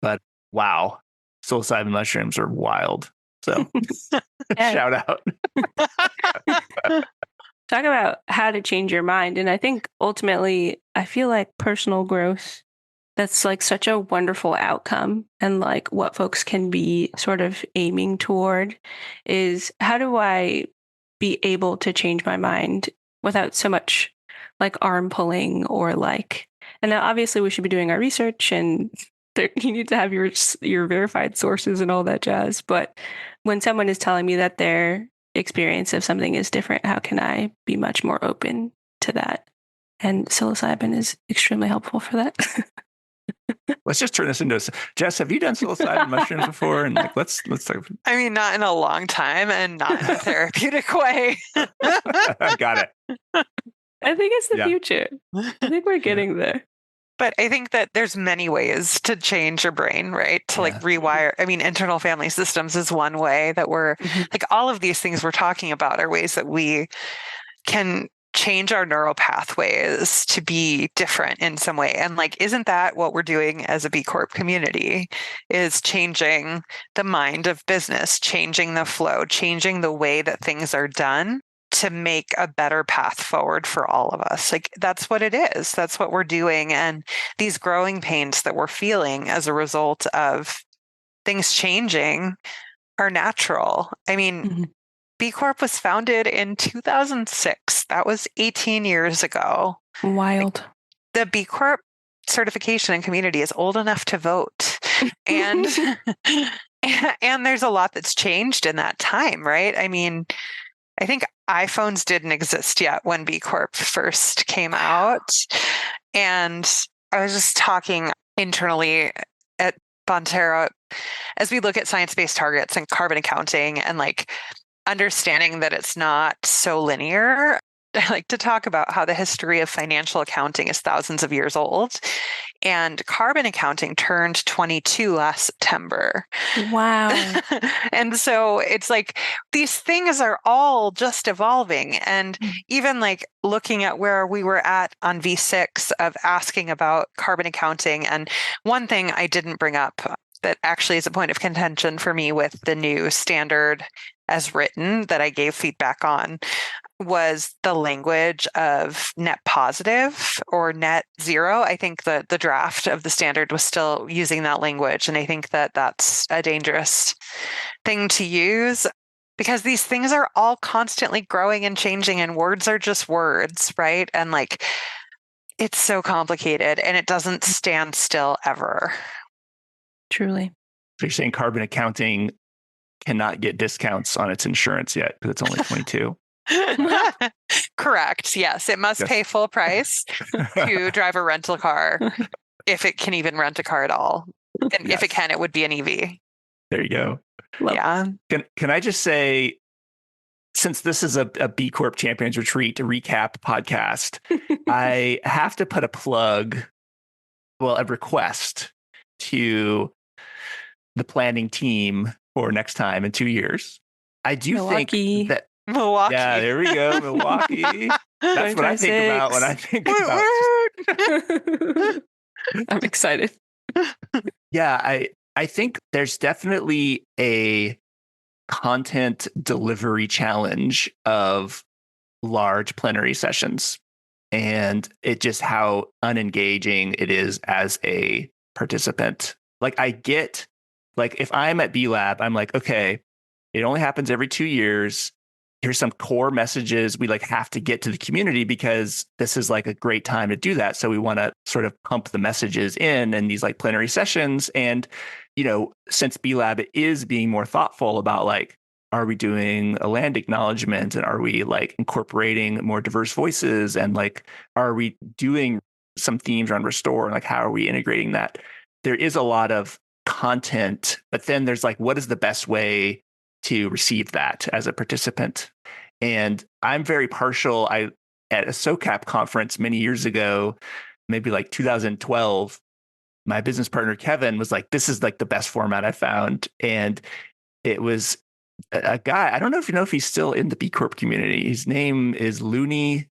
but wow, psilocybin mushrooms are wild. So shout out. Talk about how to change your mind. And I think ultimately, I feel like personal growth, that's like such a wonderful outcome. And like what folks can be sort of aiming toward is, how do I be able to change my mind without so much like arm pulling or like, and now obviously we should be doing our research and you need to have your verified sources and all that jazz. But when someone is telling me that their experience of something is different, how can I be much more open to that? And psilocybin is extremely helpful for that. Let's just turn this into Jess, have you done psilocybin mushrooms before? And like, let's talk. I mean, not in a long time and not in a therapeutic way. Got it. I think it's the future. I think we're getting there. But I think that there's many ways to change your brain, right? To like rewire. I mean, internal family systems is one way that we're like, all of these things we're talking about are ways that we can change our neural pathways to be different in some way. And like, isn't that what we're doing as a B Corp community, is changing the mind of business, changing the flow, changing the way that things are done to make a better path forward for all of us. Like, that's what it is. That's what we're doing. And these growing pains that we're feeling as a result of things changing are natural. I mean, B Corp was founded in 2006. That was 18 years ago. Wild. Like, the B Corp certification and community is old enough to vote. And and there's a lot that's changed in that time, right? I mean, I think iPhones didn't exist yet when B Corp first came out. And I was just talking internally at Bonterra as we look at science-based targets and carbon accounting and like understanding that it's not so linear. I like to talk about how the history of financial accounting is thousands of years old. And carbon accounting turned 22 last September. Wow. And so it's like these things are all just evolving. And even like looking at where we were at on V6 of asking about carbon accounting. And one thing I didn't bring up that actually is a point of contention for me with the new standard as written that I gave feedback on was the language of net positive or net zero. I think that the draft of the standard was still using that language. And I think that that's a dangerous thing to use because these things are all constantly growing and changing and words are just words, right? And like, it's so complicated and it doesn't stand still ever. Truly. So you're saying carbon accounting cannot get discounts on its insurance yet because it's only 22. Correct. Yes, it must pay full price to drive a rental car if it can even rent a car at all. And if it can, it would be an EV. There you go. Yeah. Can I just say, since this is a B Corp Champions Retreat to recap podcast, I have to put a request to the planning team for next time in 2 years. I do Milwaukee. think that Milwaukee. Yeah, there we go. Milwaukee. That's what I think about when I think about. I'm excited. Yeah, I think there's definitely a content delivery challenge of large plenary sessions. And it just how unengaging it is as a participant. Like I get, like if I'm at B Lab, I'm like, okay, it only happens every 2 years. Here's some core messages we like have to get to the community because this is like a great time to do that. So we want to sort of pump the messages in these like plenary sessions. And, you know, since B Lab is being more thoughtful about like, are we doing a land acknowledgement and are we like incorporating more diverse voices and like, are we doing some themes around restore and like, how are we integrating that? There is a lot of content, but then there's like, what is the best way to receive that as a participant? And I'm very partial. At a SOCAP conference many years ago, maybe like 2012, my business partner, Kevin, was like, this is like the best format I found. And it was a guy, I don't know if he's still in the B Corp community. His name is Libs,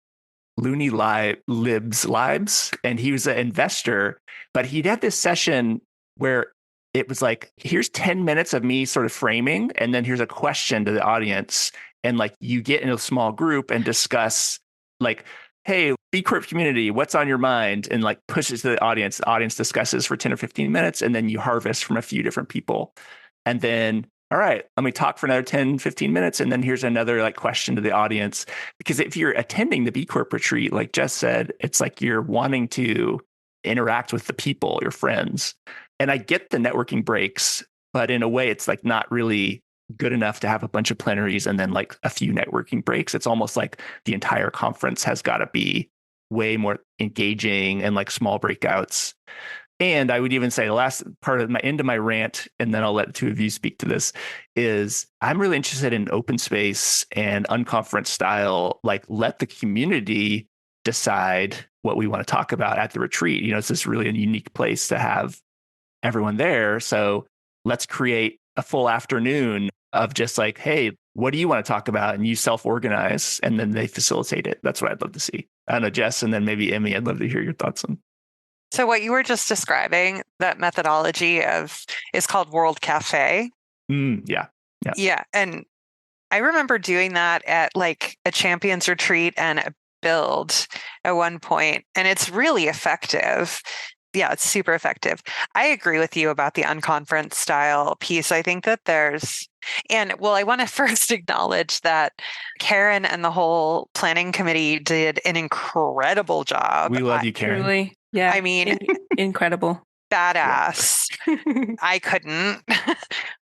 and he was an investor, but he'd had this session where it was like, here's 10 minutes of me sort of framing, and then here's a question to the audience. And like, you get in a small group and discuss like, hey, B Corp community, what's on your mind? And like pushes to the audience. The audience discusses for 10 or 15 minutes, and then you harvest from a few different people. And then, all right, let me talk for another 10, 15 minutes. And then here's another like question to the audience. Because if you're attending the B Corp retreat, like Jess said, it's like you're wanting to interact with the people, your friends. And I get the networking breaks, but in a way, it's like not really good enough to have a bunch of plenaries and then like a few networking breaks. It's almost like the entire conference has got to be way more engaging and like small breakouts. And I would even say the last part of my end of my rant, and then I'll let the two of you speak to this, is I'm really interested in open space and unconference style, like let the community decide what we want to talk about at the retreat. You know, it's just really a unique place to have everyone there. So let's create a full afternoon of just like, hey, what do you want to talk about? And you self-organize, and then they facilitate it. That's what I'd love to see. I don't know, Jess, and then maybe Emmy, I'd love to hear your thoughts on. So what you were just describing, that methodology is called World Cafe. Yeah. And I remember doing that at like a champions retreat and a build at one point, and it's really effective. Yeah, it's super effective. I agree with you about the unconference style piece. I think that I want to first acknowledge that Karen and the whole planning committee did an incredible job. We love you, Karen. Truly. Yeah. I mean, incredible. Badass. Yeah. I couldn't.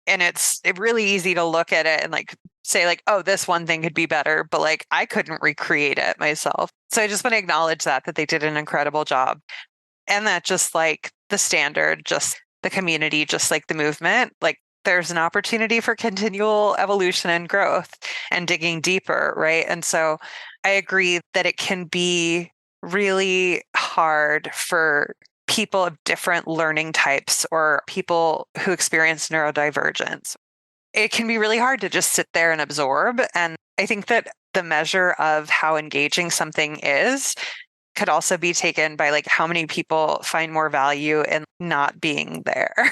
And it's really easy to look at it and like say like, oh, this one thing could be better, but like I couldn't recreate it myself. So I just want to acknowledge that they did an incredible job. And that just like the standard, just the community, just like the movement, like there's an opportunity for continual evolution and growth and digging deeper, right? And so I agree that it can be really hard for people of different learning types or people who experience neurodivergence. It can be really hard to just sit there and absorb. And I think that the measure of how engaging something is could also be taken by like how many people find more value in not being there,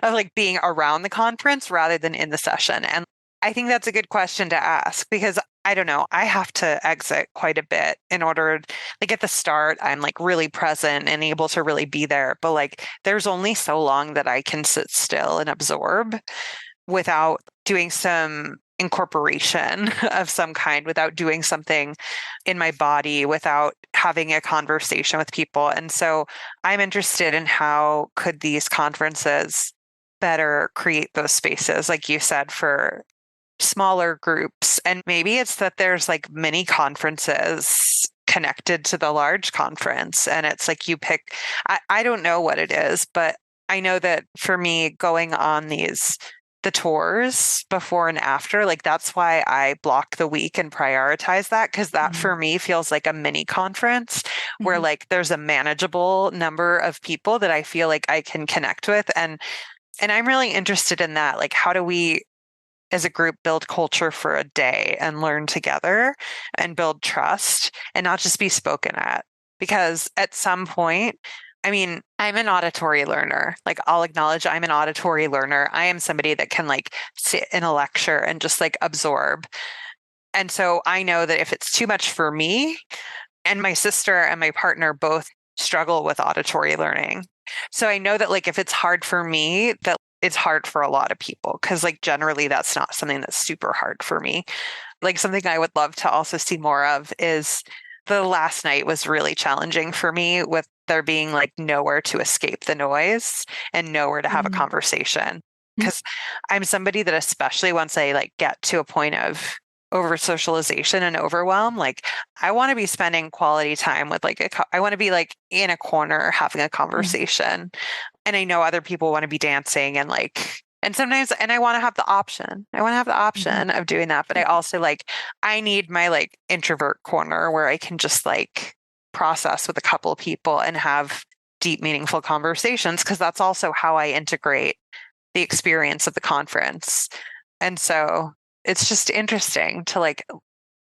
of like being around the conference rather than in the session. And I think that's a good question to ask because I don't know, I have to exit quite a bit in order, like at the start, I'm like really present and able to really be there. But like there's only so long that I can sit still and absorb without doing some incorporation of some kind, without doing something in my body, without having a conversation with people. And so I'm interested in how could these conferences better create those spaces, like you said, for smaller groups. And maybe it's that there's like mini conferences connected to the large conference. And it's like you pick, I don't know what it is, but I know that for me, going on the tours before and after, like that's why I block the week and prioritize that, because that for me feels like a mini conference where like there's a manageable number of people that I feel like I can connect with. And I'm really interested in that. Like, how do we as a group build culture for a day and learn together and build trust and not just be spoken at? Because at some point, I mean, I'm an auditory learner. Like I'll acknowledge I'm an auditory learner. I am somebody that can like sit in a lecture and just like absorb. And so I know that if it's too much for me, and my sister and my partner both struggle with auditory learning. So I know that like if it's hard for me, that it's hard for a lot of people, because like generally that's not something that's super hard for me. Like something I would love to also see more of is the last night was really challenging for me, with there being like nowhere to escape the noise and nowhere to have a conversation. Because I'm somebody that, especially once I like get to a point of over socialization and overwhelm, like I want to be spending quality time with like I want to be like in a corner having a conversation. And I know other people want to be dancing and like, and sometimes, and I want to have the option. I want to have the option of doing that. But I also like, I need my like introvert corner where I can just like process with a couple of people and have deep, meaningful conversations, because that's also how I integrate the experience of the conference. And so it's just interesting to like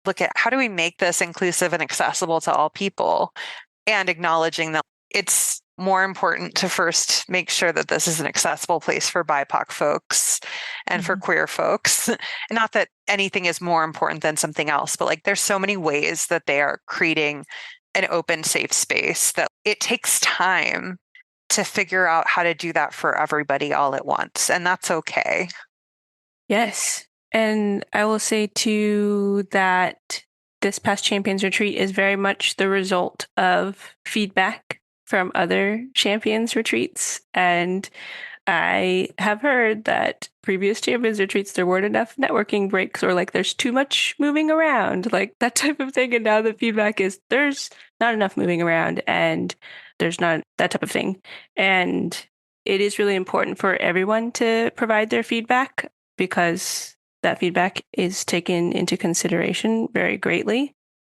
look at how do we make this inclusive and accessible to all people, and acknowledging that it's more important to first make sure that this is an accessible place for BIPOC folks and for queer folks. Not that anything is more important than something else, but like there's so many ways that they are creating an open, safe space that it takes time to figure out how to do that for everybody all at once. And that's okay. Yes. And I will say too that this past Champions Retreat is very much the result of feedback from other Champions Retreats. And I have heard that previous Champions Retreats, there weren't enough networking breaks, or like there's too much moving around, like that type of thing. And now the feedback is there's not enough moving around and there's not that type of thing. And it is really important for everyone to provide their feedback, because that feedback is taken into consideration very greatly.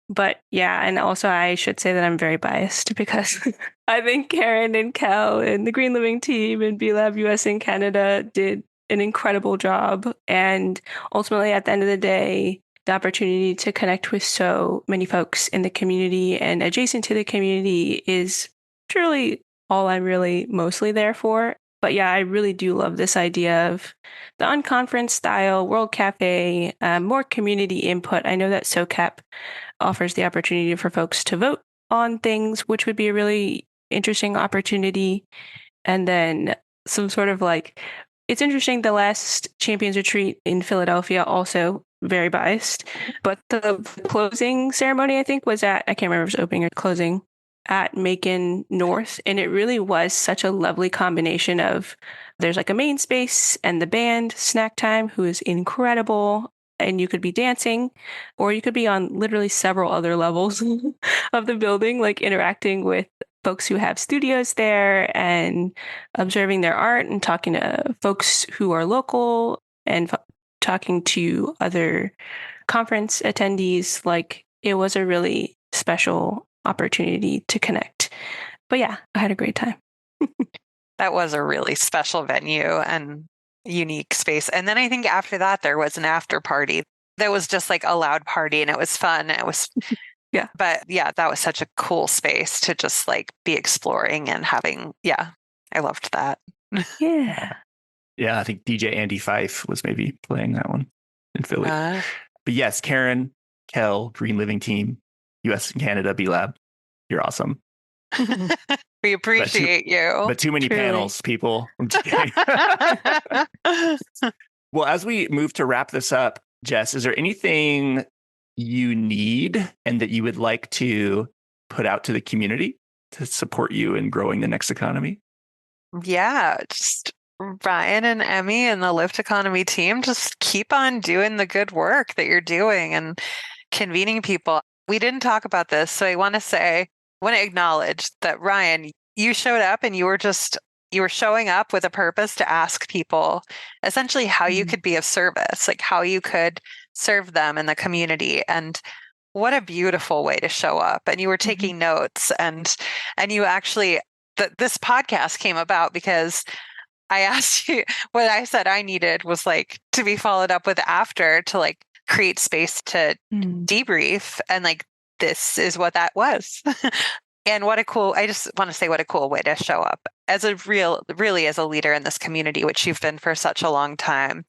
But yeah, and also I should say that I'm very biased, because I think Karen and Cal and the Green Living team and B Lab US and Canada did an incredible job. And ultimately, at the end of the day, the opportunity to connect with so many folks in the community and adjacent to the community is truly all I'm really mostly there for. But yeah, I really do love this idea of the unconference style World Cafe, more community input. I know that SOCAP offers the opportunity for folks to vote on things, which would be a really interesting opportunity. And then some sort of like, it's interesting, the last Champions Retreat in Philadelphia, also very biased, but the closing ceremony, I think, was at, I can't remember if it was opening or closing, at Macon North. And it really was such a lovely combination of, there's like a main space and the band Snack Time, who is incredible. and you could be dancing, or you could be on literally several other levels of the building, like interacting with folks who have studios there and observing their art and talking to folks who are local and talking to other conference attendees. Like, it was a really special opportunity to connect. But yeah, I had a great time. That was a really special venue and unique space. And then I think after that, there was an after party that was just like a loud party, and it was fun. It was, yeah. But yeah, that was such a cool space to just like be exploring and having, I loved that. Yeah. Yeah, I think DJ Andy Fife was maybe playing that one in Philly. But yes, Karen, Kel, Green Living Team, US and Canada, B Lab, you're awesome. We appreciate you. But too many panels, people. I'm just kidding. Well, as we move to wrap this up, Jess, is there anything you need and that you would like to put out to the community to support you in growing the next economy? Yeah, just Ryan and Emmy and the Lift Economy team, just keep on doing the good work that you're doing and convening people. We didn't talk about this, so I want to acknowledge that, Ryan, you showed up and you were showing up with a purpose to ask people essentially how you could be of service, like how you could serve them in the community. And what a beautiful way to show up. And you were taking notes, and you actually, this podcast came about because I asked you, what I said I needed was like to be followed up with after, to like create space to debrief. And like, this is what that was. And I just want to say what a cool way to show up as really as a leader in this community, which you've been for such a long time.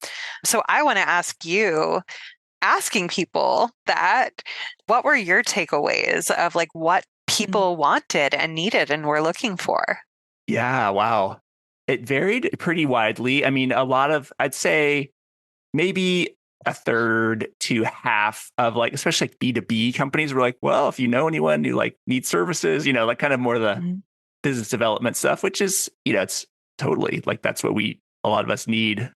So I want to ask you, asking people that, what were your takeaways of like what people wanted and needed and were looking for? Yeah, wow. It varied pretty widely. I mean, I'd say maybe a third to half of like, especially like B2B companies were like, well, if you know anyone who like needs services, like kind of more the business development stuff, which is, it's totally like, that's what a lot of us need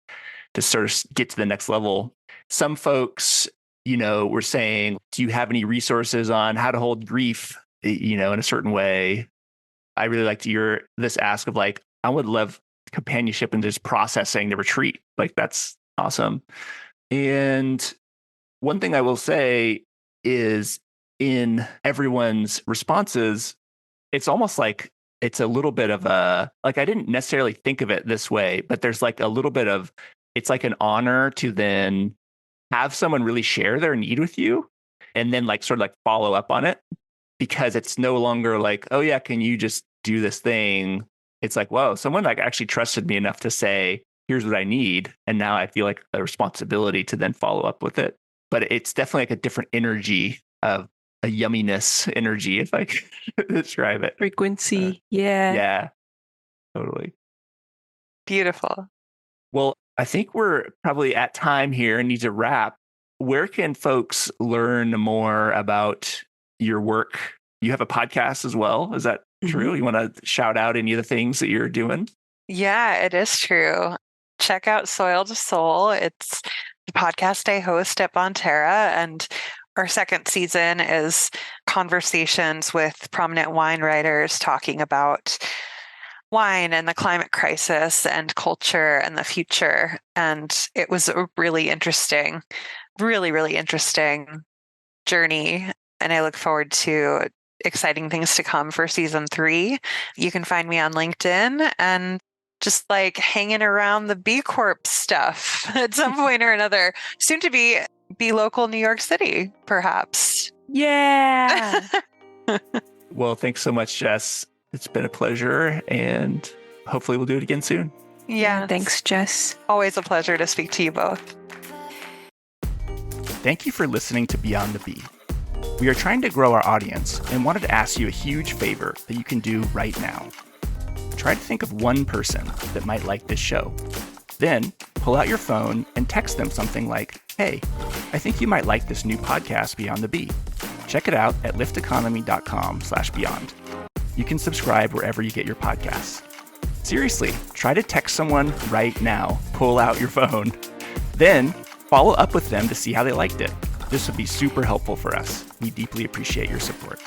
to sort of get to the next level. Some folks, were saying, do you have any resources on how to hold grief, in a certain way? I really liked this ask of like, I would love companionship and just processing the retreat. Like, that's awesome. And one thing I will say is, in everyone's responses, it's almost like it's a little bit of I didn't necessarily think of it this way, but there's like a little bit of, it's like an honor to then have someone really share their need with you and then like sort of like follow up on it, because it's no longer like, oh yeah, can you just do this thing? It's like, whoa, someone like actually trusted me enough to say, here's what I need. And now I feel like a responsibility to then follow up with it. But it's definitely like a different energy, of a yumminess energy, if I can describe it. Frequency. Yeah, totally. Beautiful. Well, I think we're probably at time here and need to wrap. Where can folks learn more about your work? You have a podcast as well. Is that true? You want to shout out any of the things that you're doing? Yeah, it is true. Check out Soil to Soul. It's the podcast I host at Bonterra, and our second season is conversations with prominent wine writers talking about wine and the climate crisis and culture and the future. And it was a really interesting, really, really interesting journey. And I look forward to exciting things to come for season 3. You can find me on LinkedIn and just like hanging around the B Corp stuff at some point or another. Soon to be local New York City, perhaps. Yeah. Well, thanks so much, Jess. It's been a pleasure, and hopefully we'll do it again soon. Yeah. Thanks, Jess. Always a pleasure to speak to you both. Thank you for listening to Beyond the Bee. We are trying to grow our audience and wanted to ask you a huge favor that you can do right now. Try to think of one person that might like this show. Then pull out your phone and text them something like, hey, I think you might like this new podcast, Beyond the Bee. Check it out at lifteconomy.com/beyond. You can subscribe wherever you get your podcasts. Seriously, try to text someone right now. Pull out your phone. Then follow up with them to see how they liked it. This would be super helpful for us. We deeply appreciate your support.